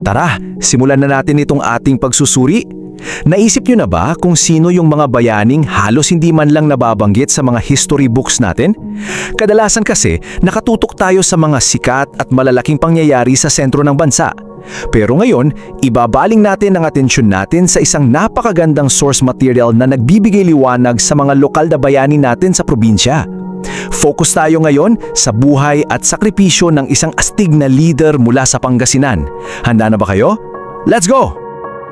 Tara, simulan na natin itong ating pagsusuri. Naisip nyo na ba kung sino yung mga bayaning halos hindi man lang nababanggit sa mga history books natin? Kadalasan kasi, nakatutok tayo sa mga sikat at malalaking pangyayari sa sentro ng bansa. Pero ngayon, ibabaling natin ang atensyon natin sa isang napakagandang source material na nagbibigay liwanag sa mga lokal na bayani natin sa probinsya. Focus tayo ngayon sa buhay at sakripisyo ng isang astig na leader mula sa Pangasinan. Handa na ba kayo? Let's go!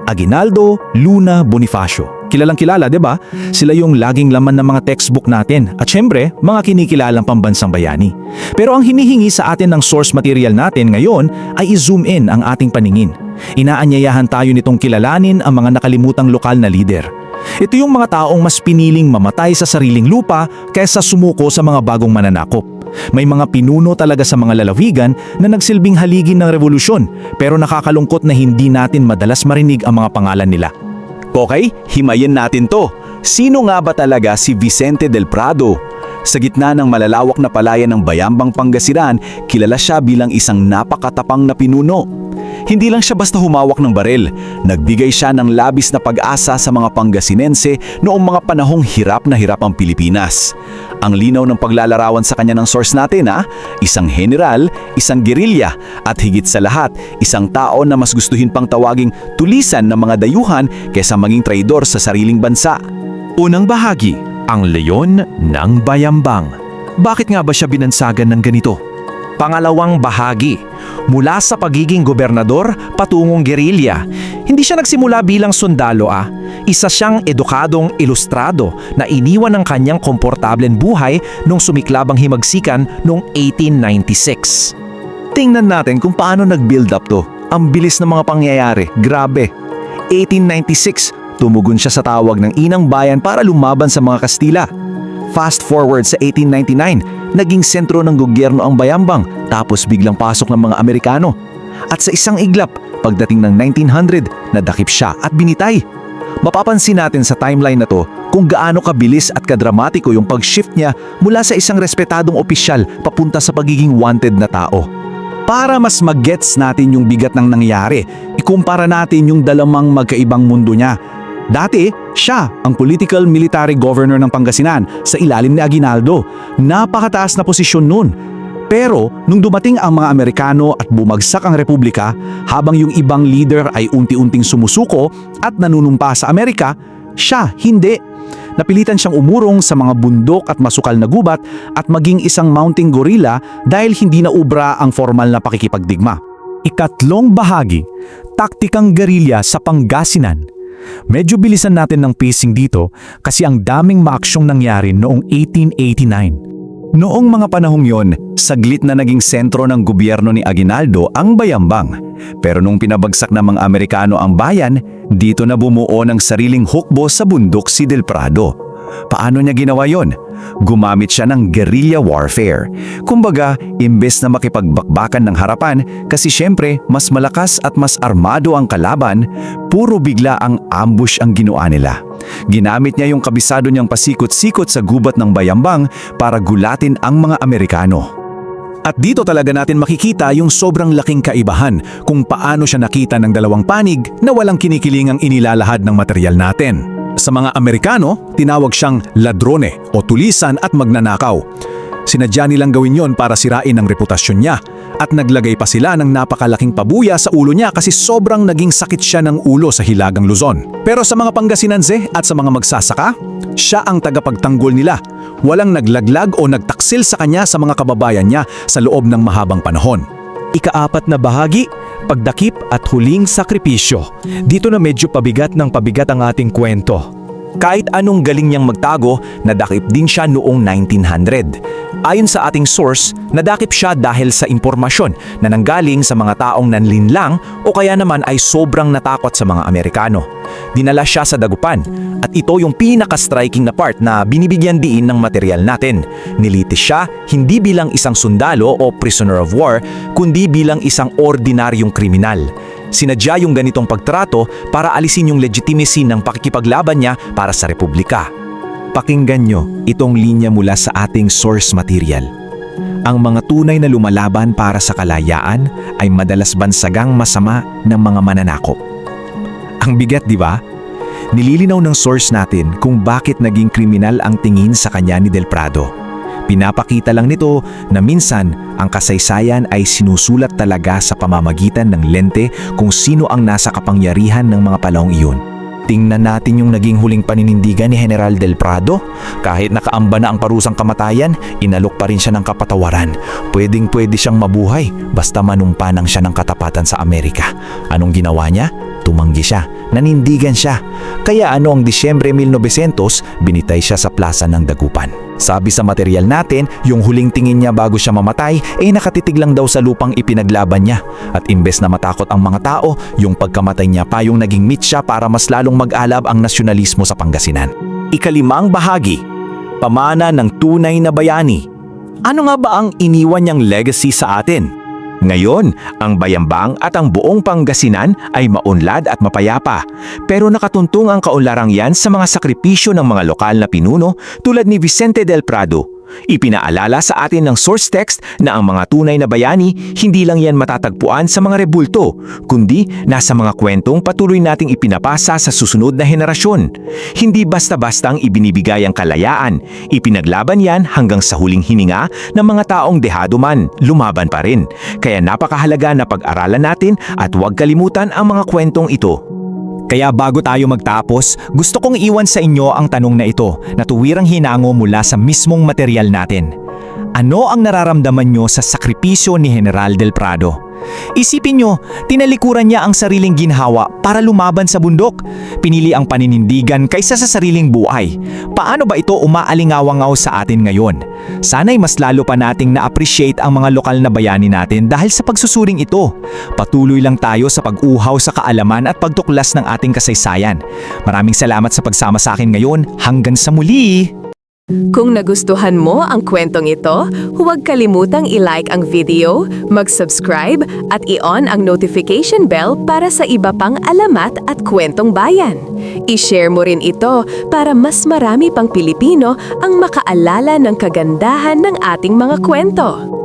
Aguinaldo Luna Bonifacio. Kilalang kilala, 'di ba? Sila yung laging laman ng mga textbook natin at syempre, mga kinikilalang pambansang bayani. Pero ang hinihingi sa atin ng source material natin ngayon ay i-zoom in ang ating paningin. Inaanyayahan tayo nitong kilalanin ang mga nakalimutang lokal na leader. Ito yung mga taong mas piniling mamatay sa sariling lupa kaysa sumuko sa mga bagong mananakop. May mga pinuno talaga sa mga lalawigan na nagsilbing haligi ng revolusyon, pero nakakalungkot na hindi natin madalas marinig ang mga pangalan nila. Okay, himayin natin to. Sino nga ba talaga si Vicente del Prado? Sa gitna ng malalawak na palayan ng Bayambang Pangasinan, kilala siya bilang isang napakatapang na pinuno. Hindi lang siya basta humawak ng baril, nagbigay siya ng labis na pag-asa sa mga Pangasinense noong mga panahong hirap na hirap ang Pilipinas. Ang linaw ng paglalarawan sa kanya ng source natin, isang general, isang gerilya, at higit sa lahat, isang tao na mas gustuhin pang tawaging tulisan ng mga dayuhan kaysa maging traidor sa sariling bansa. Unang bahagi, ang leyon ng Bayambang. Bakit nga ba siya binansagan ng ganito? Pangalawang bahagi, mula sa pagiging gobernador patungong gerilya. Hindi siya nagsimula bilang sundalo Isa siyang edukadong ilustrado na iniwan ng kanyang komportableng buhay nung sumiklab ang himagsikan noong 1896. Tingnan natin kung paano nag-build up to. Ang bilis ng mga pangyayari, grabe. 1896, tumugon siya sa tawag ng inang bayan para lumaban sa mga Kastila. Fast forward sa 1899, naging sentro ng gobyerno ang Bayambang tapos biglang pasok ng mga Amerikano. At sa isang iglap, pagdating ng 1900, nadakip siya at binitay. Mapapansin natin sa timeline na to kung gaano kabilis at kadramatiko yung pag-shift niya mula sa isang respetadong opisyal papunta sa pagiging wanted na tao. Para mas mag-gets natin yung bigat ng nangyari, ikumpara natin yung dalawang magkaibang mundo niya. Dati, siya ang political military governor ng Pangasinan sa ilalim ni Aguinaldo. Napakataas na posisyon nun. Pero nung dumating ang mga Amerikano at bumagsak ang Republika, habang yung ibang leader ay unti-unting sumusuko at nanunumpa sa Amerika, siya hindi. Napilitan siyang umurong sa mga bundok at masukal na gubat at maging isang mounting gorilla dahil hindi na ubra ang formal na pakikipagdigma. Ikatlong bahagi, taktikang gerilya sa Pangasinan. Medyo bilisan natin ng pacing dito kasi ang daming maaksyong nangyari noong 1889. Noong mga panahong yon, saglit na naging sentro ng gobyerno ni Aguinaldo ang Bayambang. Pero nung pinabagsak ng mga Amerikano ang bayan, dito na bumuo ng sariling hukbo sa bundok si Del Prado. Paano niya ginawa yon? Gumamit siya ng guerrilla warfare. Kumbaga, imbes na makipagbakbakan ng harapan kasi syempre mas malakas at mas armado ang kalaban, puro bigla ang ambush ang ginawa nila. Ginamit niya yung kabisado niyang pasikot-sikot sa gubat ng Bayambang para gulatin ang mga Amerikano. At dito talaga natin makikita yung sobrang laking kaibahan kung paano siya nakita ng dalawang panig na walang kinikilingang inilalahad ng material natin. Sa mga Amerikano, tinawag siyang ladrone o tulisan at magnanakaw. Sinadya nilang gawin yon para sirain ang reputasyon niya at naglagay pa sila ng napakalaking pabuya sa ulo niya kasi sobrang naging sakit siya ng ulo sa Hilagang Luzon. Pero sa mga Pangasinense at sa mga magsasaka, siya ang tagapagtanggol nila. Walang naglaglag o nagtaksil sa kanya sa mga kababayan niya sa loob ng mahabang panahon. Ikaapat na bahagi, pagdakip at huling sakripisyo. Dito na medyo pabigat ng pabigat ang ating kwento. Kahit anong galing niyang magtago, nadakip din siya noong 1900. Ayon sa ating source, nadakip siya dahil sa impormasyon na nanggaling sa mga taong nanlinlang o kaya naman ay sobrang natakot sa mga Amerikano. Dinala siya sa dagupan at ito yung pinaka-striking na part na binibigyan diin ng material natin. Nilitis siya hindi bilang isang sundalo o prisoner of war, kundi bilang isang ordinaryong kriminal. Sinadya yung ganitong pagtrato para alisin yung legitimacy ng pakikipaglaban niya para sa Republika. Pakinggan nyo itong linya mula sa ating source material. ang mga tunay na lumalaban para sa kalayaan ay madalas bansagang masama ng mga mananakop. Ang bigat, di ba? Nililinaw ng source natin kung bakit naging kriminal ang tingin sa kanya ni Del Prado. Pinapakita lang nito na minsan ang kasaysayan ay sinusulat talaga sa pamamagitan ng lente kung sino ang nasa kapangyarihan ng mga panahong iyon. Tingnan natin yung naging huling paninindigan ni General Del Prado. Kahit nakaamba na ang parusang kamatayan, inalok pa rin siya ng kapatawaran. Pwedeng-pwede siyang mabuhay basta manumpa nang siya ng katapatan sa Amerika. Anong ginawa niya? Tumanggi siya, nanindigan siya. Kaya ang Disyembre 1900, binitay siya sa plaza ng Dagupan. Sabi sa material natin, yung huling tingin niya bago siya mamatay ay nakatitig lang daw sa lupang ipinaglaban niya. At imbes na matakot ang mga tao, yung pagkamatay niya pa yung naging mitya para mas lalong mag-alab ang nasyonalismo sa Pangasinan. Ikalimang bahagi, pamana ng tunay na bayani. Ano nga ba ang iniwan niyang legacy sa atin? Ngayon, ang Bayambang at ang buong Pangasinan ay maunlad at mapayapa. Pero nakatuntong ang kaunlarang yan sa mga sakripisyo ng mga lokal na pinuno tulad ni Vicente Del Prado. Ipinaalala sa atin ng source text na ang mga tunay na bayani hindi lang yan matatagpuan sa mga rebulto, kundi nasa mga kwentong patuloy nating ipinapasa sa susunod na henerasyon. Hindi basta-bastang ibinibigay ang kalayaan, ipinaglaban yan hanggang sa huling hininga ng mga taong dehado man, lumaban pa rin. Kaya napakahalaga na pag-aralan natin at huwag kalimutan ang mga kwentong ito. Kaya bago tayo magtapos, gusto kong iwan sa inyo ang tanong na ito na tuwirang hinango mula sa mismong material natin. Ano ang nararamdaman nyo sa sakripisyo ni General Del Prado? Isipin nyo, tinalikuran niya ang sariling ginhawa para lumaban sa bundok. Pinili ang paninindigan kaysa sa sariling buhay. Paano ba ito umaalingawangaw sa atin ngayon? Sana'y mas lalo pa nating na-appreciate ang mga lokal na bayani natin dahil sa pagsusuring ito. Patuloy lang tayo sa pag-uhaw sa kaalaman at pagtuklas ng ating kasaysayan. Maraming salamat sa pagsama sa akin ngayon. Hanggang sa muli! Kung nagustuhan mo ang kwentong ito, huwag kalimutang i-like ang video, mag-subscribe at i-on ang notification bell para sa iba pang alamat at kwentong bayan. I-share mo rin ito para mas marami pang Pilipino ang makaalala ng kagandahan ng ating mga kwento.